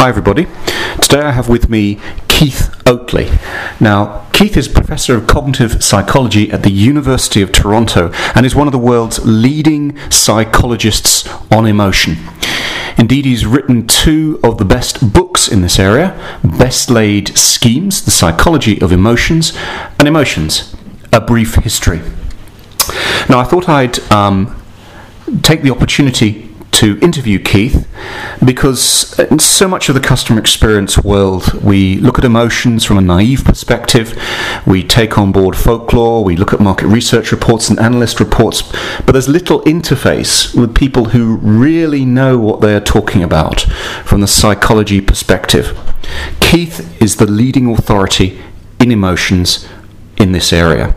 Hi everybody. Today I have with me Keith Oatley. Now, Keith is Professor of Cognitive Psychology at the University of Toronto and is one of the world's leading psychologists on emotion. Indeed, he's written two of the best books in this area, Best Laid Schemes, The Psychology of Emotions, and Emotions, A Brief History. Now, I thought I'd take the opportunity to interview Keith because in so much of the customer experience world we look at emotions from a naive perspective, we take on board folklore, we look at market research reports and analyst reports, but there's little interface with people who really know what they're talking about from the psychology perspective. Keith is the leading authority in emotions in this area.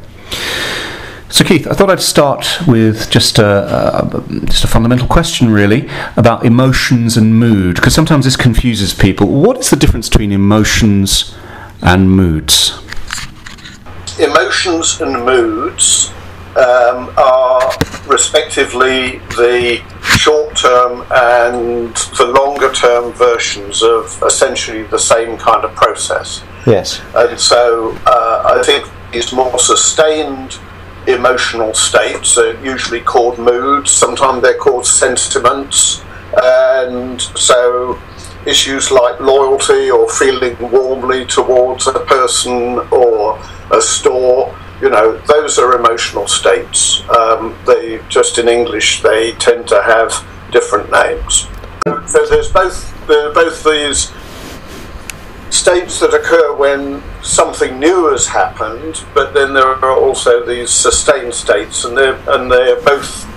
So Keith, I thought I'd start with just a fundamental question really about emotions and mood, because sometimes this confuses people. What is the difference between emotions and moods? Emotions and moods are respectively the short-term and the longer-term versions of essentially the same kind of process. Yes. And so I think these more sustained emotional states are usually called moods, sometimes they're called sentiments, and so issues like loyalty or feeling warmly towards a person or a store, those are emotional states. They just in English they tend to have different names. So there's both these states that occur when something new has happened, but then there are also these sustained states, and they're both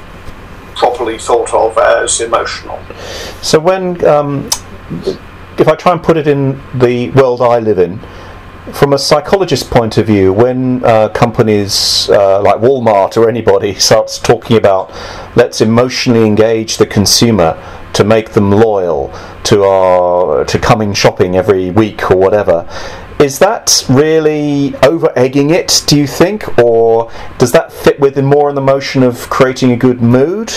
properly thought of as emotional. So when, if I try and put it in the world I live in, from a psychologist's point of view, when companies like Walmart or anybody starts talking about let's emotionally engage the consumer to make them loyal to coming shopping every week or whatever, is that really over-egging it, do you think? Or does that fit within more in the motion of creating a good mood?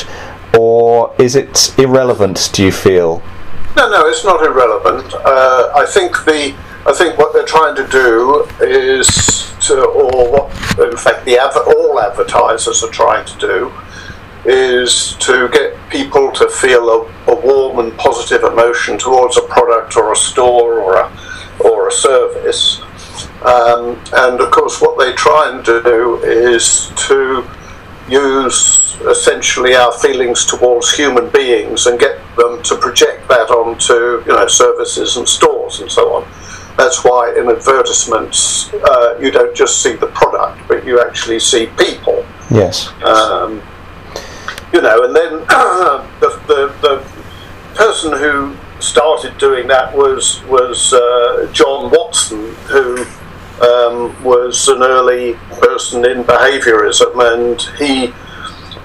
Or is it irrelevant, do you feel? No, it's not irrelevant. I think what they're trying to do is all advertisers are trying to do, is to get people to feel a warm and positive emotion towards a product or a store or a service. And of course what they try and do is to use essentially our feelings towards human beings and get them to project that onto services and stores and so on. That's why in advertisements you don't just see the product, but you actually see people. Yes. And then the person who started doing that was John Watson, who was an early person in behaviourism, and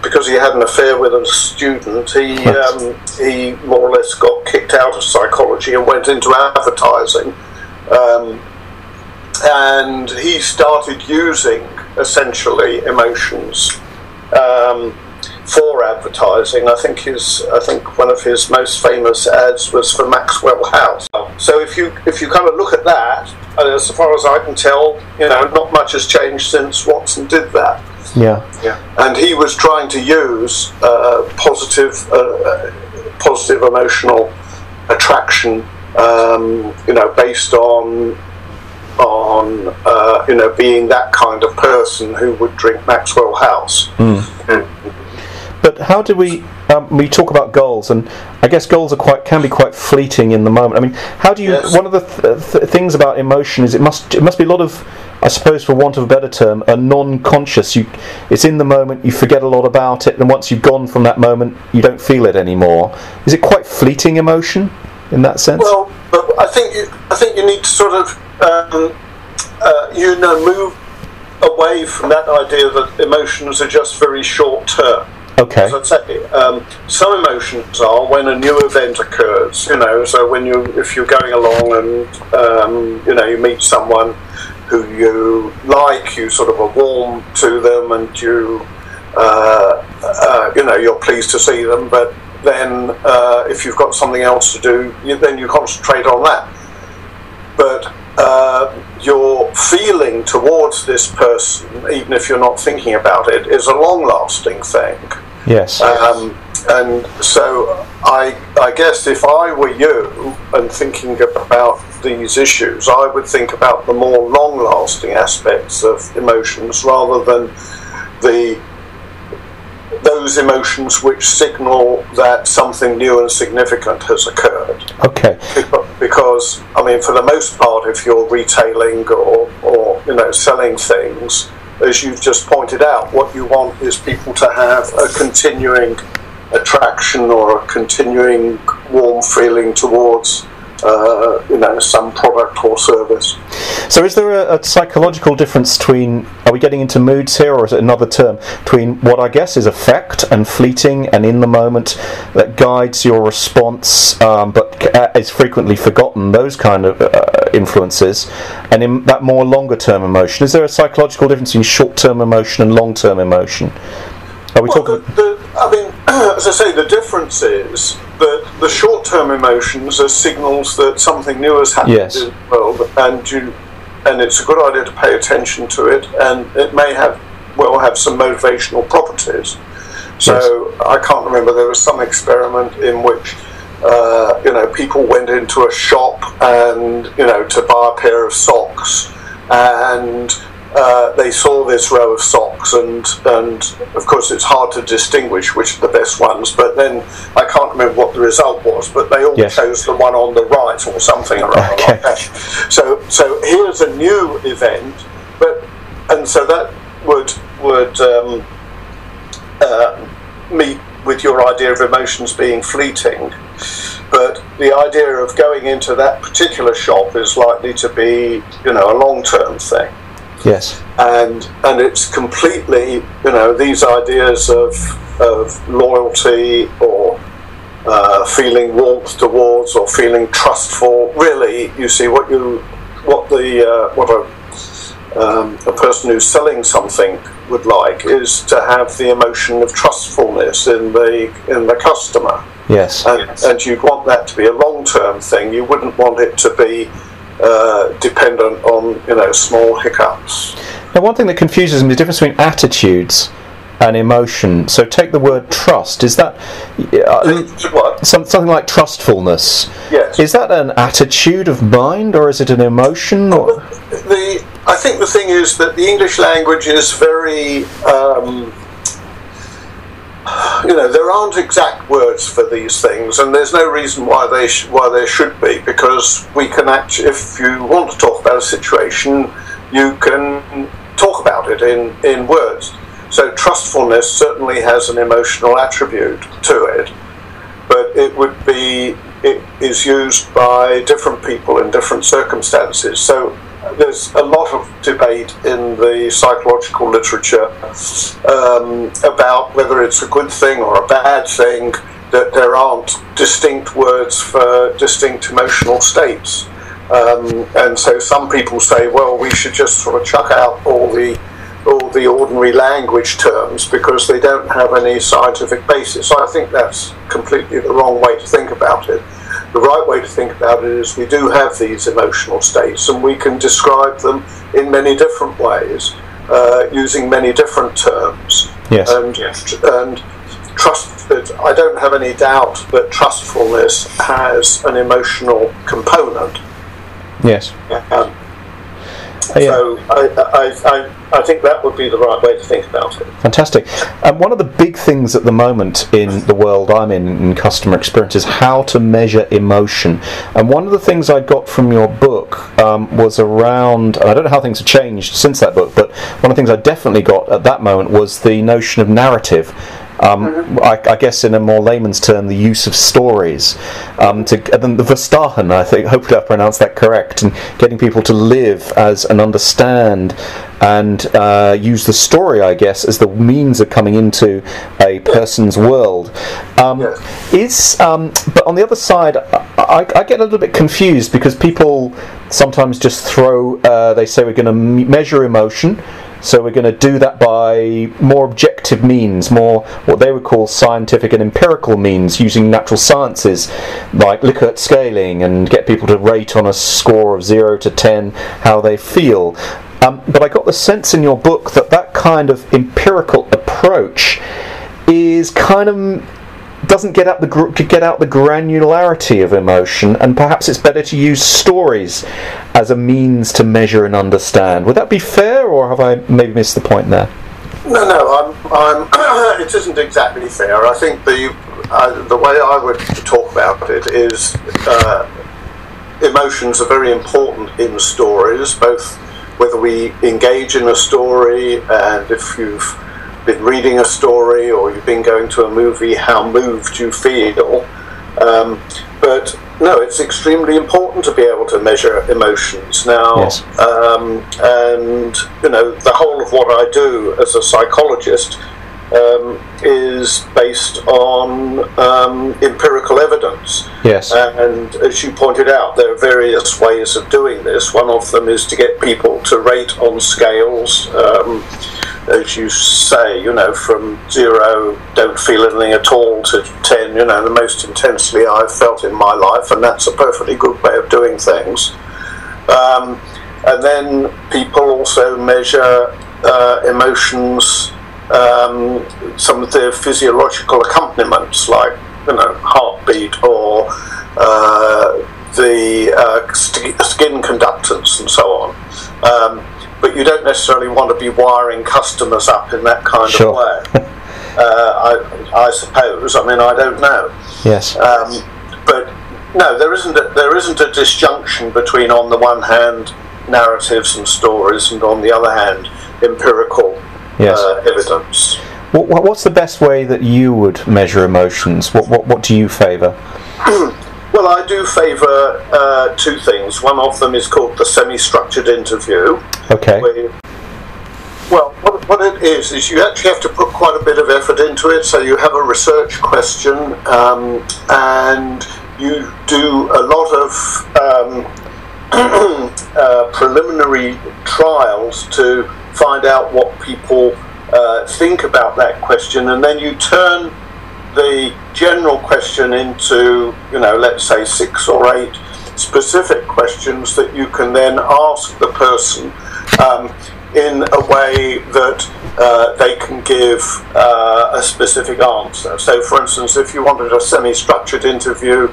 because he had an affair with a student, he more or less got kicked out of psychology and went into advertising, and he started using essentially emotions for advertising. I think one of his most famous ads was for Maxwell House. So if you kind of look at that, as far as I can tell, not much has changed since Watson did that. Yeah. And he was trying to use positive emotional attraction, based on being that kind of person who would drink Maxwell House. But how do we talk about goals, and I guess goals can be quite fleeting in the moment. I mean, how do you? Yes. One of the things about emotion is it must be a lot of, I suppose, for want of a better term, a non-conscious. It's in the moment, you forget a lot about it, and once you've gone from that moment, you don't feel it anymore. Is it quite fleeting emotion in that sense? Well, but I think you need to sort of move away from that idea that emotions are just very short term. Okay. As I say, some emotions are when a new event occurs. So if you're going along and you meet someone who you like, you sort of are warm to them, and you're pleased to see them. But then if you've got something else to do, then you concentrate on that. But your feeling towards this person, even if you're not thinking about it, is a long-lasting thing. Yes. And so I guess if I were you and thinking about these issues, I would think about the more long-lasting aspects of emotions rather than those emotions which signal that something new and significant has occurred. Okay. Because, I mean, for the most part, if you're retailing or selling things, as you've just pointed out, what you want is people to have a continuing attraction or a continuing warm feeling towards some product or service. So is there a psychological difference between, are we getting into moods here, or is it another term, between what I guess is affect and fleeting and in the moment that guides your response but is frequently forgotten, those kind of influences, and in that more longer term emotion? Is there a psychological difference between short term emotion and long term emotion? Are we talking? As I say, the difference is that the short-term emotions are signals that something new has happened in the world, and it's a good idea to pay attention to it, and it may have some motivational properties. So I can't remember, there was some experiment in which people went into a shop and to buy a pair of socks, and they saw this row of socks, and of course it's hard to distinguish which are the best ones, but then I can't remember what the result was, but they all chose the one on the right or something or other like that. So here's a new event, and so that would meet with your idea of emotions being fleeting. But the idea of going into that particular shop is likely to be a long-term thing. Yes. And it's completely, these ideas of loyalty or feeling warmth towards or feeling trustful. Really, you see what a person who's selling something would like is to have the emotion of trustfulness in the customer. Yes. And you'd want that to be a long-term thing. You wouldn't want it to be dependent on small hiccups. Now, one thing that confuses me is the difference between attitudes and emotion. So take the word trust. Is that something like trustfulness? Yes. Is that an attitude of mind, or is it an emotion? Or? I think the thing is that the English language is very there aren't exact words for these things, and there's no reason why there should be, because we can actually, if you want to talk about a situation, you can talk about it in words. So trustfulness certainly has an emotional attribute to it, but it is used by different people in different circumstances. So there's a lot of debate in the psychological literature about whether it's a good thing or a bad thing that there aren't distinct words for distinct emotional states. And so some people say, well, we should just sort of chuck out all the ordinary language terms because they don't have any scientific basis. I think that's completely the wrong way to think about it. The right way to think about it is we do have these emotional states, and we can describe them in many different ways, using many different terms. Yes. And trust. I don't have any doubt that trustfulness has an emotional component. Yes. So I think that would be the right way to think about it. Fantastic. One of the big things at the moment in the world I'm in customer experience, is how to measure emotion. And one of the things I got from your book was around, and I don't know how things have changed since that book, but one of the things I definitely got at that moment was the notion of narrative. I guess in a more layman's term, the use of stories, and then the Verstahen, I think, hopefully I've pronounced that correct, and getting people to live as and understand and use the story, I guess, as the means of coming into a person's world. Yes. But on the other side, I get a little bit confused because people sometimes just throw, they say we're going to measure emotion, So we're going to do that by more objective means, more what they would call scientific and empirical means, using natural sciences like Likert scaling, and get people to rate on a score of 0 to 10 how they feel. But I got the sense in your book that that kind of empirical approach is kind of doesn't get out the granularity of emotion, and perhaps it's better to use stories as a means to measure and understand. Would that be fair, or have I maybe missed the point there? No, it isn't exactly fair. I think the way I would talk about it is emotions are very important in stories, both whether we engage in a story, and if you've been reading a story or you've been going to a movie, how moved you feel. But no, it's extremely important to be able to measure emotions now. Yes. And the whole of what I do as a psychologist is based on empirical evidence. Yes. And as you pointed out, there are various ways of doing this. One of them is to get people to rate on scales. As you say, from 0, don't feel anything at all, to 10, the most intensely I've felt in my life, and that's a perfectly good way of doing things. And then people also measure emotions, some of their physiological accompaniments, like heartbeat or the skin conductance and so on. But you don't necessarily want to be wiring customers up in that kind of way. I suppose. I mean, I don't know. Yes. But no, there isn't a disjunction between, on the one hand, narratives and stories, and on the other hand, empirical evidence. What's the best way that you would measure emotions? What do you favour? Well, I do favour two things. One of them is called the semi-structured interview. Okay. What it is you actually have to put quite a bit of effort into it. So you have a research question, and you do a lot of preliminary trials to find out what people think about that question, and then you turn the general question into, let's say 6 or 8 specific questions that you can then ask the person in a way that they can give a specific answer. So, for instance, if you wanted a semi-structured interview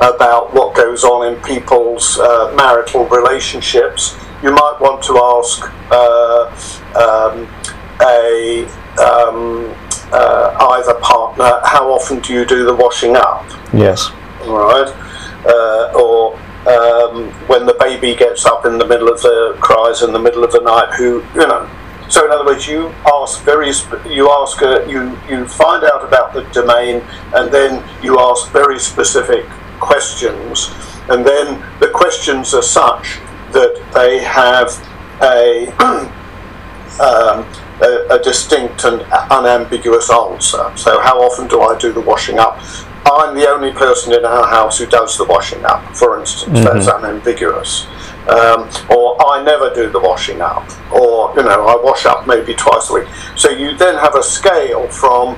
about what goes on in people's marital relationships, you might want to ask either partner, how often do you do the washing up? Yes. All right. Or when the baby gets up in the middle of cries in the middle of the night, So in other words, you find out about the domain, and then you ask very specific questions, and then the questions are such that they have a distinct and unambiguous answer. So how often do I do the washing up? I'm the only person in our house who does the washing up, for instance. Mm-hmm. That's unambiguous. Or I never do the washing up, or I wash up maybe twice a week. So you then have a scale from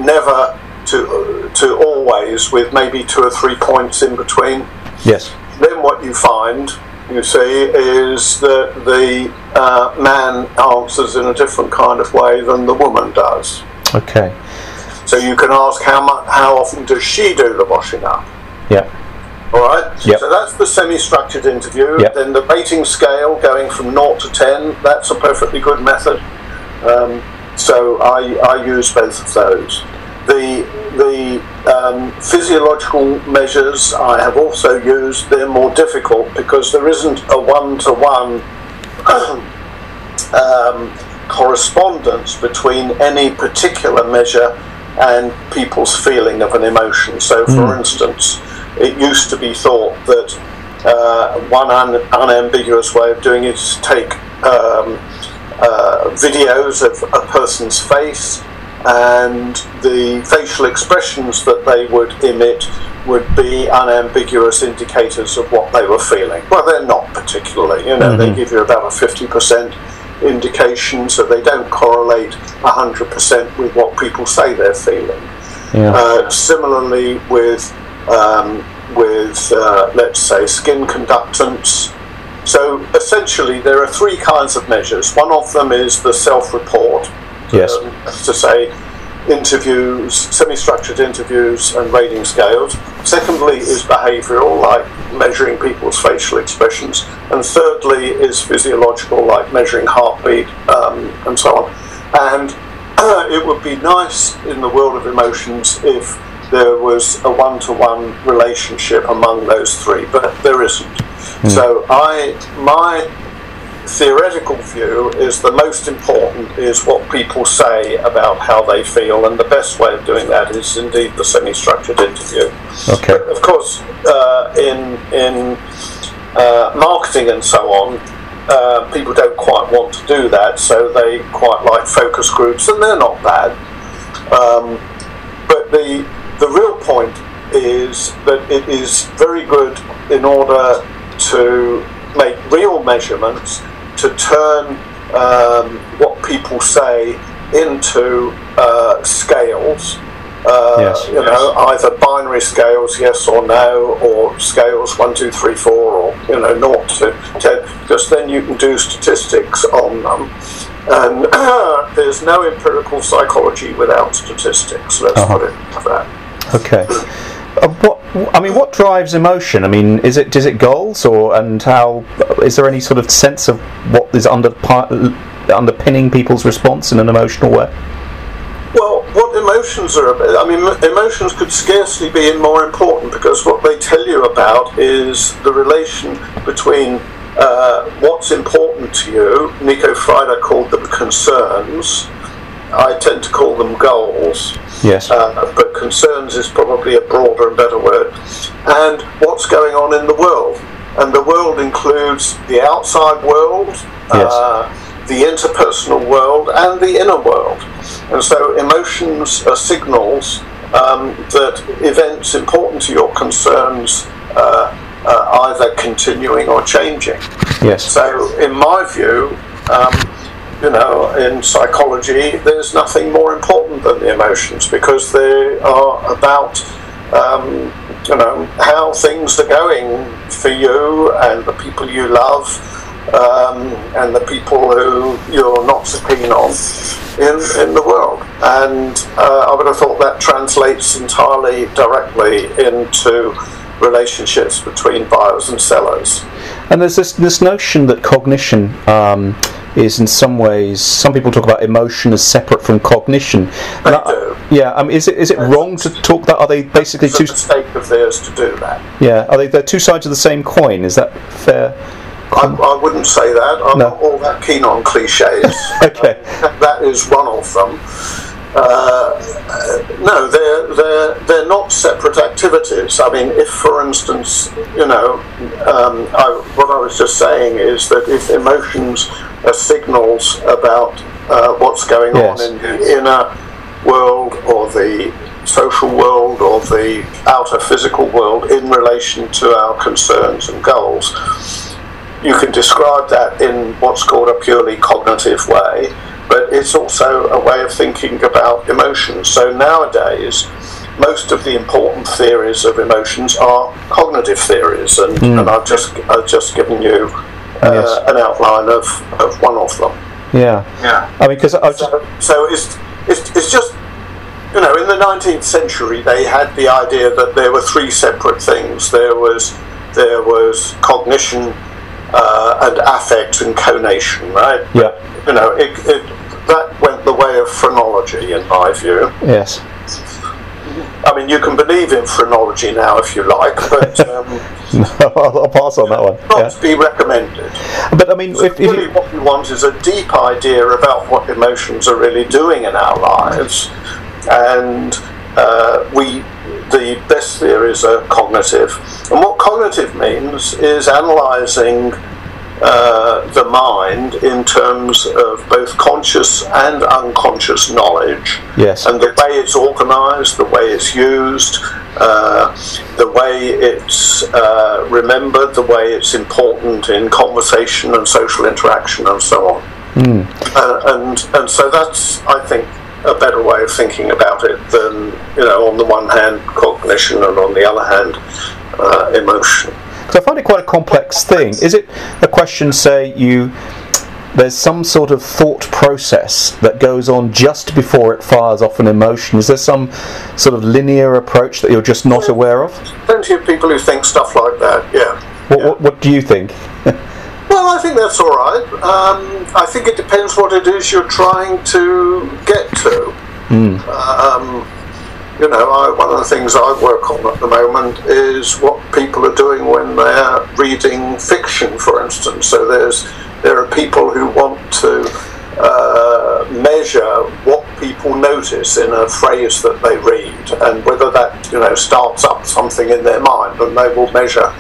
never to always, with maybe 2 or 3 points in between. Yes. Then what you find, you see, is that the man answers in a different kind of way than the woman does. Okay. So you can ask how often does she do the washing up? Yeah. All right. Yep. So that's the semi-structured interview. Yep. Then the rating scale going from 0 to 10. That's a perfectly good method. So I use both of those. The physiological measures I have also used. They're more difficult because there isn't a one-to-one correspondence between any particular measure and people's feeling of an emotion. So, for instance, it used to be thought that one unambiguous way of doing it is to take videos of a person's face, and the facial expressions that they would emit would be unambiguous indicators of what they were feeling. Well, they're not particularly, they give you about a 50% indications that they don't correlate 100% with what people say they're feeling. Yeah. Similarly with let's say skin conductance. So essentially there are three kinds of measures. One of them is the self-report. Yes. To say interviews, semi-structured interviews and rating scales. Secondly is behavioural, like measuring people's facial expressions. And thirdly is physiological, like measuring heartbeat and so on. And it would be nice in the world of emotions if there was a one-to-one relationship among those three, but there isn't. So my theoretical view is the most important is what people say about how they feel, and the best way of doing that is indeed the semi-structured interview. Okay. But of course, in marketing and so on, people don't quite want to do that, so they quite like focus groups, and they're not bad. But the real point is that it is very good in order to make real measurements, to turn what people say into scales. Yes. You know, either binary scales, yes or no, or scales 1, 2, 3, 4, or 0 to 10, because then you can do statistics on them. And there's no empirical psychology without statistics. Let's put it like that. Okay. What drives emotion? I mean, does it goals, and how is there any sort of sense of what is underpinning people's response in an emotional way? Well, what emotions are about? I mean, emotions could scarcely be more important, because what they tell you about is the relation between what's important to you. Nico Frieda called them concerns. I tend to call them goals. Yes. But concerns is probably a broader and better word. And what's going on in the world. And the world includes the outside world, yes. The interpersonal world, and the inner world. And so emotions are signals that events important to your concerns are either continuing or changing. Yes. So in my view, in psychology, there's nothing more important than the emotions, because they are about, how things are going for you and the people you love, and the people who you're not so keen on in the world. And I would have thought that translates entirely directly into relationships between buyers and sellers. And there's this notion that cognition is in some ways, some people talk about emotion as separate from cognition. They do. Yeah, I mean, is it wrong to talk that? Are they basically two? It's a mistake of theirs to do that. Yeah, they're two sides of the same coin? Is that fair? I wouldn't say that. I'm not all that keen on cliches. Okay. That is one of them. No, they're not separate activities. I mean, if, for instance, what I was just saying is that if emotions are signals about what's going yes. on in the inner world or the social world or the outer physical world in relation to our concerns and goals, you can describe that in what's called a purely cognitive way, but it's also a way of thinking about emotions. So nowadays, most of the important theories of emotions are cognitive theories, and I've just given you yes. an outline of one of them. Yeah. I mean, because so it's just, in the 19th century they had the idea that there were three separate things. There was cognition and affect and conation, right? Yeah. That went the way of phrenology, in my view. Yes. I mean, you can believe in phrenology now if you like, but I'll pass on that one. Not to be recommended. But I mean, what we want is a deep idea about what emotions are really doing in our lives, and the best theories are cognitive. And what cognitive means is analysing the mind in terms of both conscious and unconscious knowledge. Yes. And the way it's organised, the way it's used, the way it's remembered, the way it's important in conversation and social interaction and so on. And so that's, I think, a better way of thinking about it than, on the one hand cognition and on the other hand emotion. So I find it quite a complex thing. Is it a question, say, there's some sort of thought process that goes on just before it fires off an emotion? Is there some sort of linear approach that you're just not aware of? Plenty of people who think stuff like that, yeah. What do you think? Well, I think that's all right. I think it depends what it is you're trying to get to. One of the things I work on at the moment is what people are doing when they're reading fiction, for instance. So there are people who want to measure what people notice in a phrase that they read, and whether that starts up something in their mind, and they will measure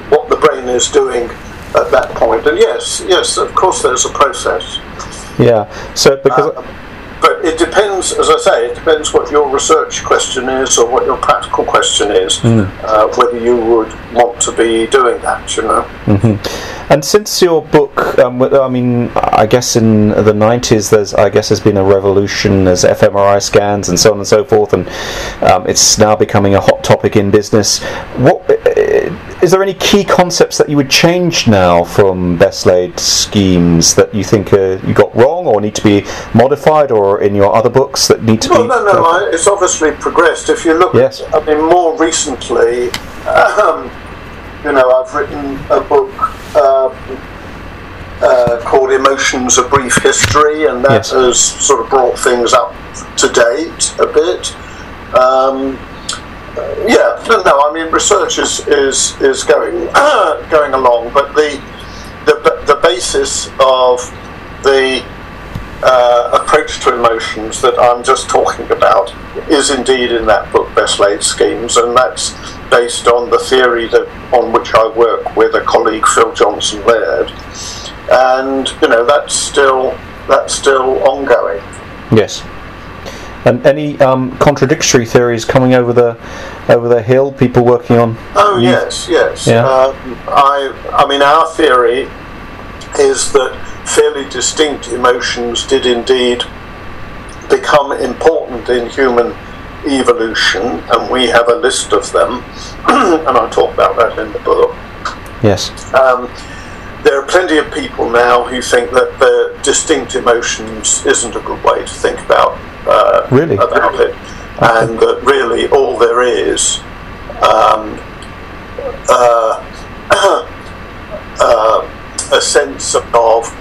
what the brain is doing at that point. And yes, of course, there's a process. Yeah. So because. But it depends, as I say, it depends what your research question is or what your practical question is, whether you would want to be doing that, Mm-hmm. And since your book, I guess in the 90s, there's been a revolution. There's fMRI scans and so on and so forth, and it's now becoming a hot topic in business. Is there any key concepts that you would change now from best laid schemes that you think you got wrong or need to be modified, or in your other books that need to be? No, it's obviously progressed. If you look yes. more recently, I've written a book called Emotions, A Brief History, and that has sort of brought things up to date a bit. Research is going along, but the basis of the approach to emotions that I'm just talking about is indeed in that book, Best Laid Schemes, and that's based on the theory on which I work with a colleague, Phil Johnson-Laird, and that's still ongoing. Yes. And any contradictory theories coming over the hill? People working on? Oh yes. Yeah. Our theory is that fairly distinct emotions did indeed become important in human evolution, and we have a list of them, and I talk about that in the book. Yes. There are plenty of people now who think that the distinct emotions isn't a good way to think about really? About it, and that really all there is a sense of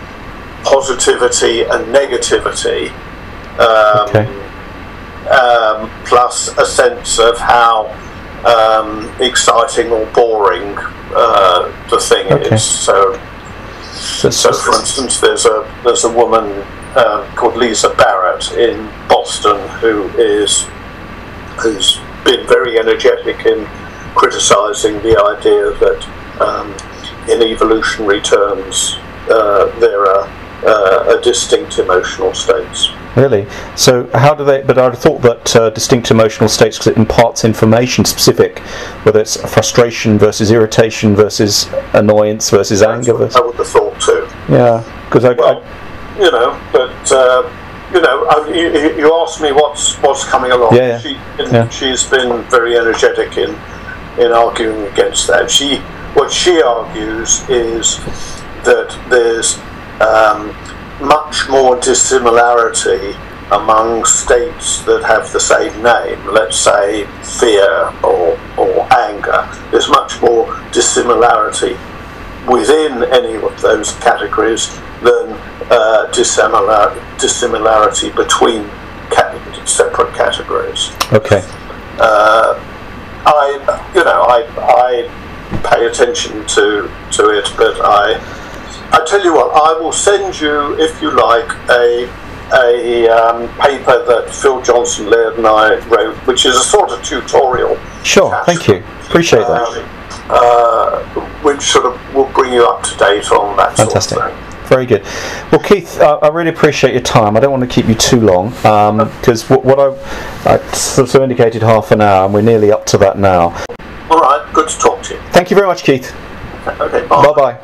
positivity and negativity, plus a sense of how exciting or boring the thing is. So for instance, there's a woman called Lisa Barrett in Boston who's been very energetic in criticising the idea that in evolutionary terms there are distinct emotional states. Really? So how do they? But I'd thought that distinct emotional states, because it imparts information specific, whether it's frustration versus irritation versus annoyance versus anger. I would have thought too. Yeah, because you asked me what's coming along. She's been very energetic in arguing against that. What she argues is that there's much more dissimilarity among states that have the same name. Let's say fear or anger. There's much more dissimilarity within any of those categories than dissimilarity between separate categories. Okay. I pay attention to it, but I tell you what, I will send you, if you like, a paper that Phil Johnson-Laird and I wrote, which is a sort of tutorial. Sure, thank you. Appreciate that. Which sort of will bring you up to date on that Fantastic. sort of thing. Very good. Well, Keith, I really appreciate your time. I don't want to keep you too long, because what I sort of indicated half an hour, and we're nearly up to that now. All right, good to talk to you. Thank you very much, Keith. Okay, bye. Bye-bye.